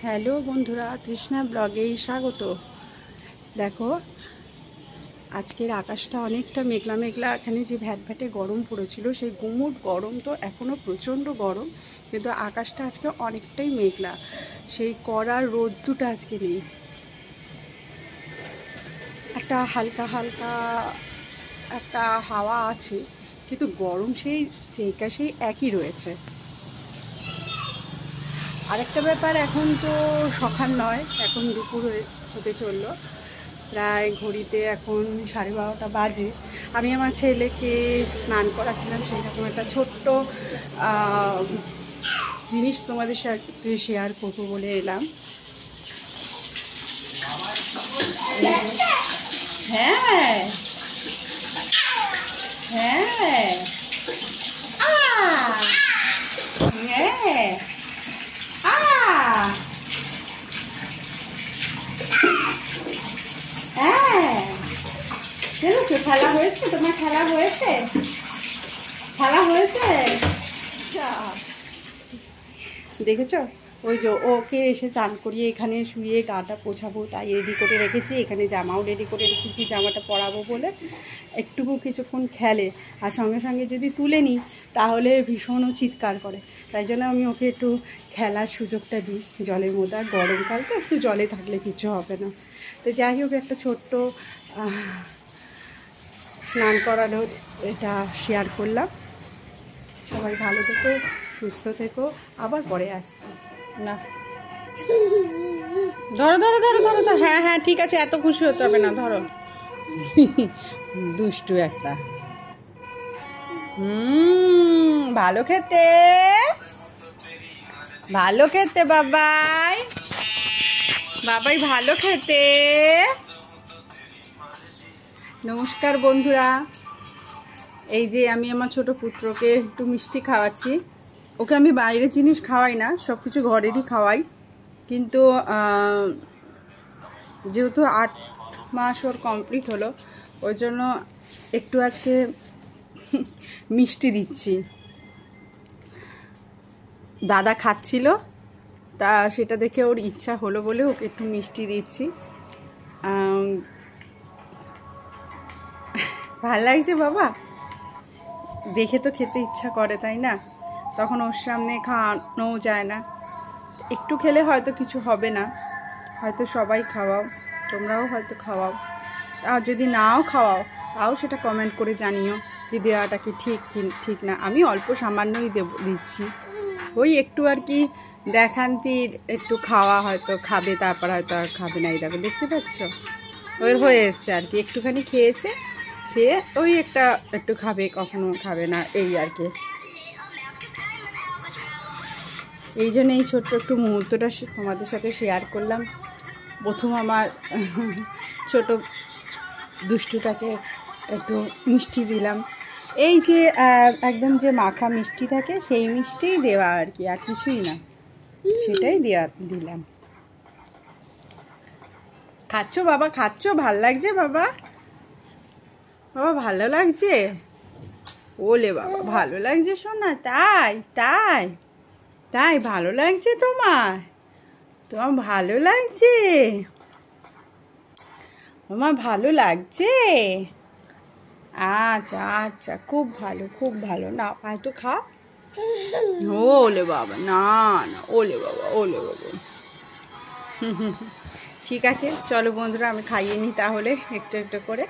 Hello বন্ধুরা, তৃষ্ণা ব্লগে স্বাগত। দেখো, আজকের আকাশটা অনেকটা মেঘলা মেঘলা। এখানে যে ভ্যাটভ্যাটে গরম পড়েছিল, সেই গুমুট গরম তো এখনও প্রচণ্ড গরম, কিন্তু আকাশটা আজকে অনেকটাই মেঘলা। সেই কড়ার রোদ্দুটা আজকে নেই, একটা হালকা হালকা একটা হাওয়া আছে, কিন্তু গরম সেই যেইকা সেই একই রয়েছে। আরেকটা ব্যাপার, এখন তো সকাল নয়, এখন দুপুর হতে চললো। প্রায় ঘড়িতে এখন 12:30 বাজে। আমি আমার ছেলেকে স্নান করাচ্ছিলাম, সেই রকম একটা ছোট্ট জিনিস তোমাদের সাথে শেয়ার করবো বলে এলাম। হ্যাঁ হ্যাঁ হ্যাঁ খেলা হয়েছে, তোমার খেলা হয়েছে, খেলা হয়েছে। দেখেছ, ওই যে ওকে এসে চান করিয়ে এখানে শুয়ে গাটা পোছাবো তাই রেডি করে রেখেছি। এখানে জামাও রেডি করে রেখেছি, জামাটা পরাবো বলে। একটুকু কিছুক্ষণ খেলে, আর সঙ্গে সঙ্গে যদি তুলে নিই তাহলে ভীষণও চিৎকার করে। তাই জন্য আমি ওকে একটু খেলার সুযোগটা দিই জলের মধ্যে। আর গরমকাল তো একটু জলে থাকলে কিছু হবে না। তো যাই হোক, একটা ছোট্ট স্নান করানোর এটা শেয়ার করলাম। সবাই ভালো থেকো, সুস্থ থেকো, আবার পরে আসছি। না, ধরো ধরো ধরো ধরো ধরো, হ্যাঁ হ্যাঁ ঠিক আছে, এত খুশি হতে হবে না, ধরো। দুষ্টু একটা। ভালো খেতে, ভালো খেতে বাবাই, বাবাই ভালো খেতে। নমস্কার বন্ধুরা, এই যে আমি আমার ছোট পুত্রকে একটু মিষ্টি খাওয়াচ্ছি। ওকে আমি বাইরের জিনিস খাওয়াই না, সব কিছু ঘরেরই খাওয়াই, কিন্তু যেহেতু 8 মাস ওর কমপ্লিট হলো, ওই জন্য একটু আজকে মিষ্টি দিচ্ছি। দাদা খাচ্ছিল, তা সেটা দেখে ওর ইচ্ছা হলো বলে ওকে একটু মিষ্টি দিচ্ছি। ভাল লাগছে বাবা, দেখে তো খেতে ইচ্ছা করে, তাই না? তখন ওর সামনে খাওয়ানোও যায় না। একটু খেলে হয়তো কিছু হবে না, হয়তো সবাই খাওয়াও, তোমরাও হয়তো খাওয়াও। আর যদি নাও খাওয়াও তাও সেটা কমেন্ট করে জানিও যে দেওয়াটা কি ঠিক না। আমি অল্প সামান্যই দিচ্ছি, ওই একটু আর কি দেখান্তির একটু খাওয়া, হয়তো খাবে, তারপর হয়তো আর খাবে না। এই দেখো, দেখতে পাচ্ছ, ওর হয়ে এসছে আর কি, একটুখানি খেয়েছে, খেয়ে ওই একটু খাবে, কখনো খাবে না, এই আর কি। এই জন্য এই ছোট্ট একটু মুহূর্তটা তোমাদের সাথে শেয়ার করলাম। প্রথম আমার ছোট দুষ্টুটাকে একটু মিষ্টি দিলাম। এই যে একদম যে মাখা মিষ্টি থাকে, সেই মিষ্টিই দেওয়া আর কি, আর কিছুই না, সেটাই দিলাম। খাচ্ছ বাবা, খাচ্ছ? ভাল লাগছে বাবা? বাবা ভালো লাগছে? ওলে বাবা, ভালো লাগছে শোনা? তাই তাই তাই ভালো লাগছে তোমার? তোমার ভালো লাগছে? তোমার ভালো লাগছে? আচ্ছা আচ্ছা, খুব ভালো খুব ভালো। না একটু খা। ওলে বাবা, না না, ওলে বাবা, ওলে বাবা। ঠিক আছে, চলো বন্ধুরা, আমি খাইয়ে নিই তাহলে একটু একটু করে।